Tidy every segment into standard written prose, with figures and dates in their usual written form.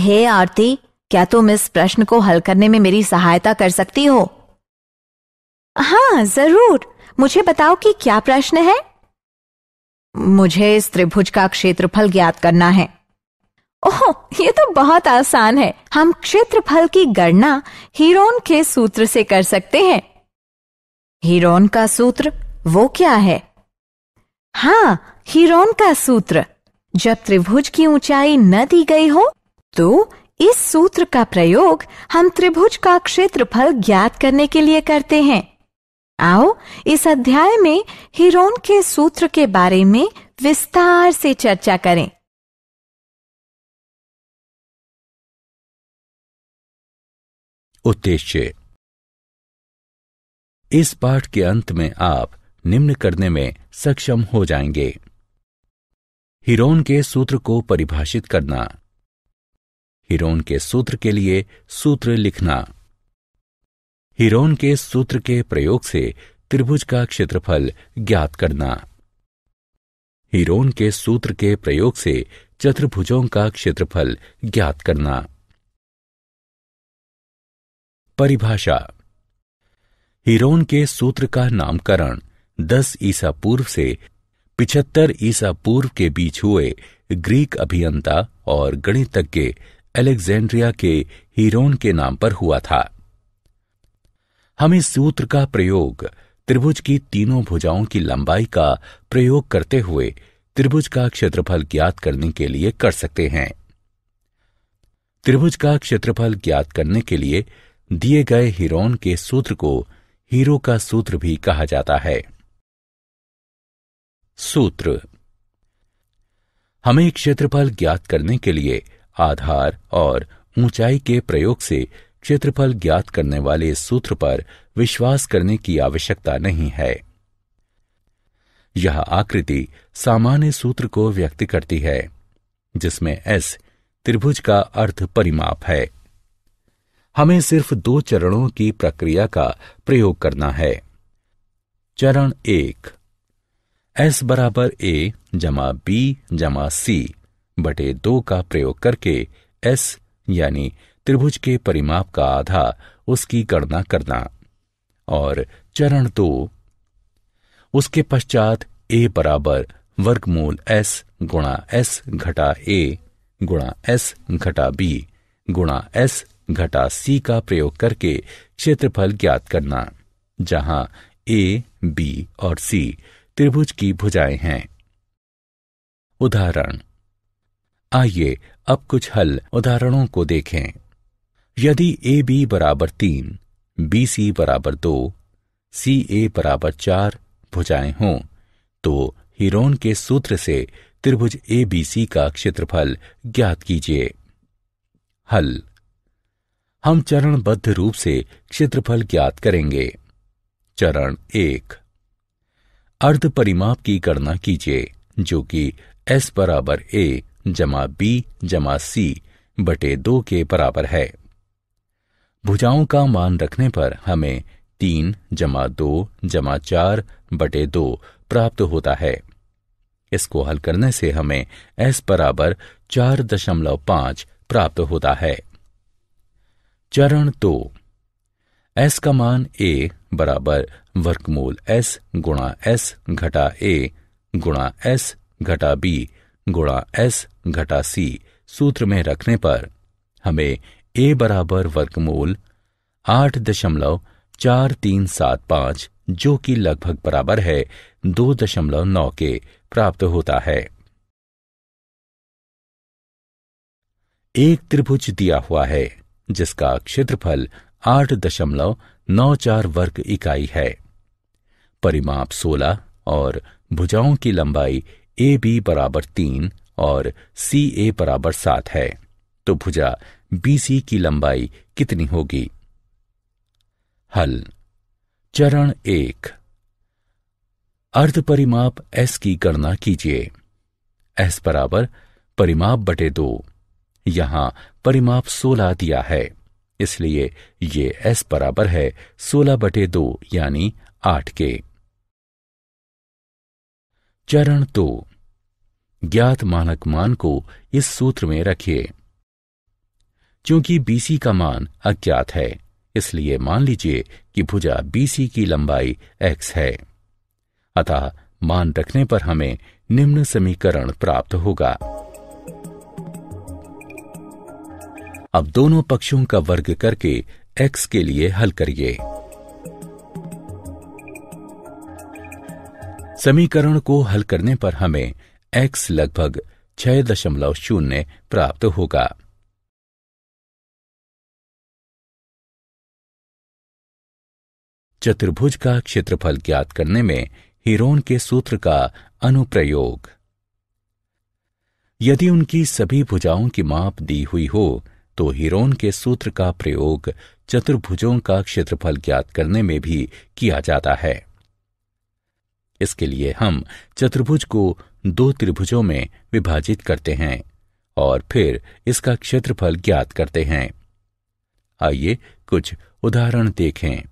हे आरती, क्या तुम इस प्रश्न को हल करने में मेरी सहायता कर सकती हो? हाँ जरूर, मुझे बताओ कि क्या प्रश्न है। मुझे इस त्रिभुज का क्षेत्रफल ज्ञात करना है। ओह, ये तो बहुत आसान है। हम क्षेत्रफल की गणना हीरोन के सूत्र से कर सकते हैं। हीरोन का सूत्र वो क्या है? हाँ, हीरोन का सूत्र। जब त्रिभुज की ऊंचाई न दी गई हो तो इस सूत्र का प्रयोग हम त्रिभुज का क्षेत्रफल ज्ञात करने के लिए करते हैं। आओ इस अध्याय में हीरोन के सूत्र के बारे में विस्तार से चर्चा करें। उद्देश्य। इस पाठ के अंत में आप निम्न करने में सक्षम हो जाएंगे। हीरोन के सूत्र को परिभाषित करना, हीरोन के सूत्र के लिए सूत्र लिखना, हीरोन के सूत्र के प्रयोग से त्रिभुज का क्षेत्रफल ज्ञात करना, हीरोन के सूत्र के प्रयोग से चतुर्भुजों का क्षेत्रफल ज्ञात करना। परिभाषा। हीरोन के सूत्र का नामकरण 10 ईसा पूर्व से 75 ईसा पूर्व के बीच हुए ग्रीक अभियंता और गणितज्ञ अलेक्जेंड्रिया के हीरोन के नाम पर हुआ था। हम इस सूत्र का प्रयोग त्रिभुज की तीनों भुजाओं की लंबाई का प्रयोग करते हुए त्रिभुज का क्षेत्रफल ज्ञात करने के लिए कर सकते हैं। त्रिभुज का क्षेत्रफल ज्ञात करने के लिए दिए गए हीरोन के सूत्र को हीरो का सूत्र भी कहा जाता है। सूत्र। हमें क्षेत्रफल ज्ञात करने के लिए आधार और ऊंचाई के प्रयोग से क्षेत्रफल ज्ञात करने वाले सूत्र पर विश्वास करने की आवश्यकता नहीं है। यह आकृति सामान्य सूत्र को व्यक्त करती है, जिसमें S त्रिभुज का अर्ध परिमाप है। हमें सिर्फ 2 चरणों की प्रक्रिया का प्रयोग करना है। चरण 1, S बराबर A जमा B जमा C बटे 2 का प्रयोग करके S यानी त्रिभुज के परिमाप का आधा उसकी गणना करना। और चरण 2, उसके पश्चात A बराबर वर्गमूल S गुणा S घटा A गुणा S घटा B गुणा S घटा C का प्रयोग करके क्षेत्रफल ज्ञात करना, जहां A, B और C त्रिभुज की भुजाएं हैं। उदाहरण। आइए अब कुछ हल उदाहरणों को देखें। यदि AB बराबर 3, BC बराबर 2, CA बराबर 4 भुजाएं हों, तो हीरोन के सूत्र से त्रिभुज ABC का क्षेत्रफल ज्ञात कीजिए। हल। हम चरणबद्ध रूप से क्षेत्रफल ज्ञात करेंगे। चरण 1, अर्ध परिमाप की गणना कीजिए, जो कि S बराबर A जमा B जमा C बटे 2 के बराबर है। भुजाओं का मान रखने पर हमें 3 जमा 2 जमा 4 बटे 2 प्राप्त होता है। इसको हल करने से हमें S बराबर 4.5 प्राप्त होता है। चरण 2, S का मान A बराबर वर्गमूल S गुणा S घटा A गुणा S घटा B गुणा S घटा C सूत्र में रखने पर हमें A बराबर वर्गमूल 8.4375 जो कि लगभग बराबर है 2.9 के प्राप्त होता है। एक त्रिभुज दिया हुआ है जिसका क्षेत्रफल 8.94 वर्ग इकाई है। परिमाप 16 और भुजाओं की लंबाई AB बराबर 3 और CA बराबर 7 है, तो भुजा BC की लंबाई कितनी होगी? हल। चरण 1, अर्ध परिमाप S की गणना कीजिए। S बराबर परिमाप बटे 2। यहां परिमाप 16 दिया है, इसलिए ये S बराबर है 16 बटे 2 यानी 8 के। चरण 2, ज्ञात मानक मान को इस सूत्र में रखिए। क्योंकि BC का मान अज्ञात है, इसलिए मान लीजिए कि भुजा BC की लंबाई x है। अतः मान रखने पर हमें निम्न समीकरण प्राप्त होगा। अब दोनों पक्षों का वर्ग करके x के लिए हल करिए। समीकरण को हल करने पर हमें x लगभग 6.0 प्राप्त होगा। चतुर्भुज का क्षेत्रफल ज्ञात करने में हीरोन के सूत्र का अनुप्रयोग। यदि उनकी सभी भुजाओं की माप दी हुई हो तो हीरोन के सूत्र का प्रयोग चतुर्भुजों का क्षेत्रफल ज्ञात करने में भी किया जाता है। इसके लिए हम चतुर्भुज को 2 त्रिभुजों में विभाजित करते हैं और फिर इसका क्षेत्रफल ज्ञात करते हैं। आइए कुछ उदाहरण देखें।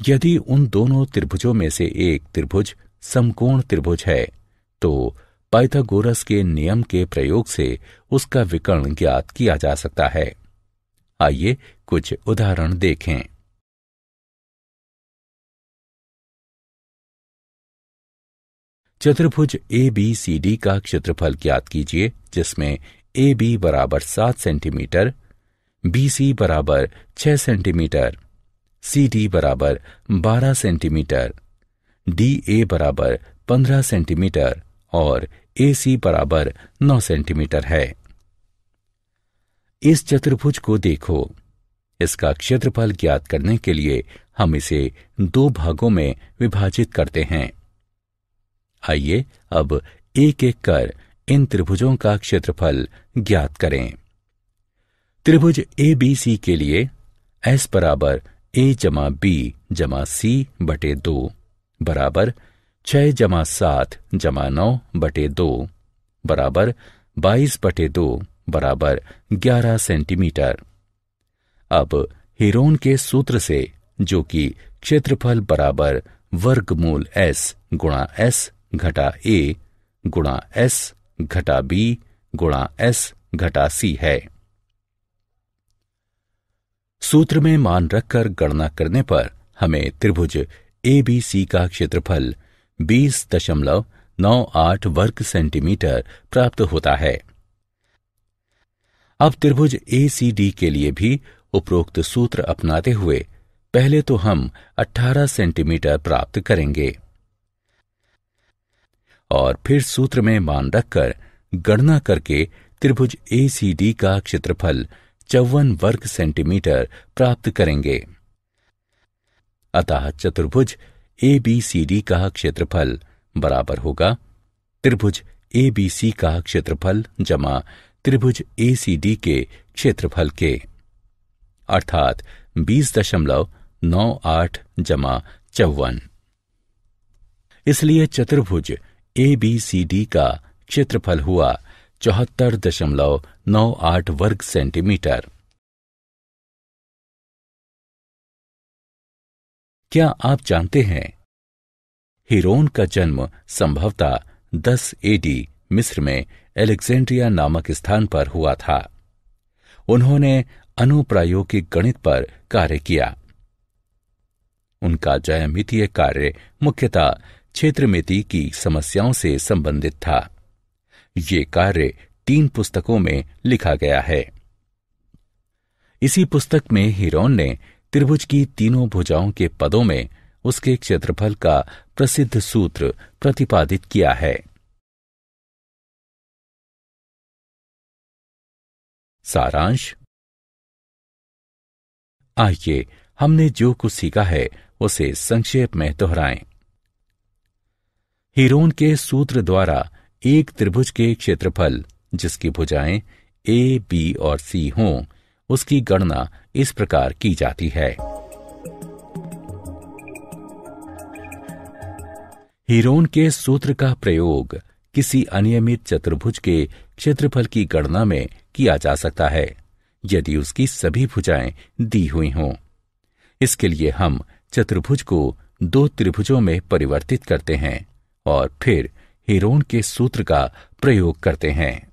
यदि उन दोनों त्रिभुजों में से एक त्रिभुज समकोण त्रिभुज है तो पाइथागोरस के नियम के प्रयोग से उसका विकर्ण ज्ञात किया जा सकता है। आइए कुछ उदाहरण देखें। चतुर्भुज ABCD का क्षेत्रफल ज्ञात कीजिए, जिसमें AB बराबर 7 सेंटीमीटर, BC बराबर 6 सेंटीमीटर, CD बराबर 12 सेंटीमीटर, DA बराबर 15 सेंटीमीटर और AC बराबर 9 सेंटीमीटर है। इस चतुर्भुज को देखो। इसका क्षेत्रफल ज्ञात करने के लिए हम इसे 2 भागों में विभाजित करते हैं। आइए अब एक एक कर इन त्रिभुजों का क्षेत्रफल ज्ञात करें। त्रिभुज ABC के लिए S बराबर A जमा B जमा C बटे 2 बराबर 6 जमा 7 जमा 9 बटे 2 बराबर 22 बटे 2 बराबर 11 सेंटीमीटर। अब हीरोन के सूत्र से, जो कि क्षेत्रफल बराबर वर्गमूल S गुणा S घटा A गुणा S घटा B गुणा S घटा C है। सूत्र में मान रखकर गणना करने पर हमें त्रिभुज ABC का क्षेत्रफल 20.98 वर्ग सेंटीमीटर प्राप्त होता है। अब त्रिभुज ACD के लिए भी उपरोक्त सूत्र अपनाते हुए पहले तो हम 18 सेंटीमीटर प्राप्त करेंगे और फिर सूत्र में मान रखकर गणना करके त्रिभुज ACD का क्षेत्रफल 54 वर्ग सेंटीमीटर प्राप्त करेंगे। अतः चतुर्भुज ABCD का क्षेत्रफल बराबर होगा त्रिभुज ABC का क्षेत्रफल जमा त्रिभुज ACD के क्षेत्रफल के, अर्थात 20.98 जमा 54। इसलिए चतुर्भुज ABCD का क्षेत्रफल हुआ 74.98 वर्ग सेंटीमीटर। क्या आप जानते हैं हीरोन का जन्म संभवतः 10 AD मिस्र में अलेक्जेंड्रिया नामक स्थान पर हुआ था। उन्होंने अनुप्रायोगिक गणित पर कार्य किया। उनका ज्यामितीय कार्य मुख्यतः क्षेत्रमिति की समस्याओं से संबंधित था। ये कार्य 3 पुस्तकों में लिखा गया है। इसी पुस्तक में हीरोन ने त्रिभुज की तीनों भुजाओं के पदों में उसके क्षेत्रफल का प्रसिद्ध सूत्र प्रतिपादित किया है। सारांश। आइए हमने जो कुछ सीखा है उसे संक्षेप में दोहराएं। हीरोन के सूत्र द्वारा एक त्रिभुज के क्षेत्रफल जिसकी भुजाएं A, B और C हों, उसकी गणना इस प्रकार की जाती है। हीरोन के सूत्र का प्रयोग किसी अनियमित चतुर्भुज के क्षेत्रफल की गणना में किया जा सकता है यदि उसकी सभी भुजाएं दी हुई हों। इसके लिए हम चतुर्भुज को 2 त्रिभुजों में परिवर्तित करते हैं और फिर हीरोन के सूत्र का प्रयोग करते हैं।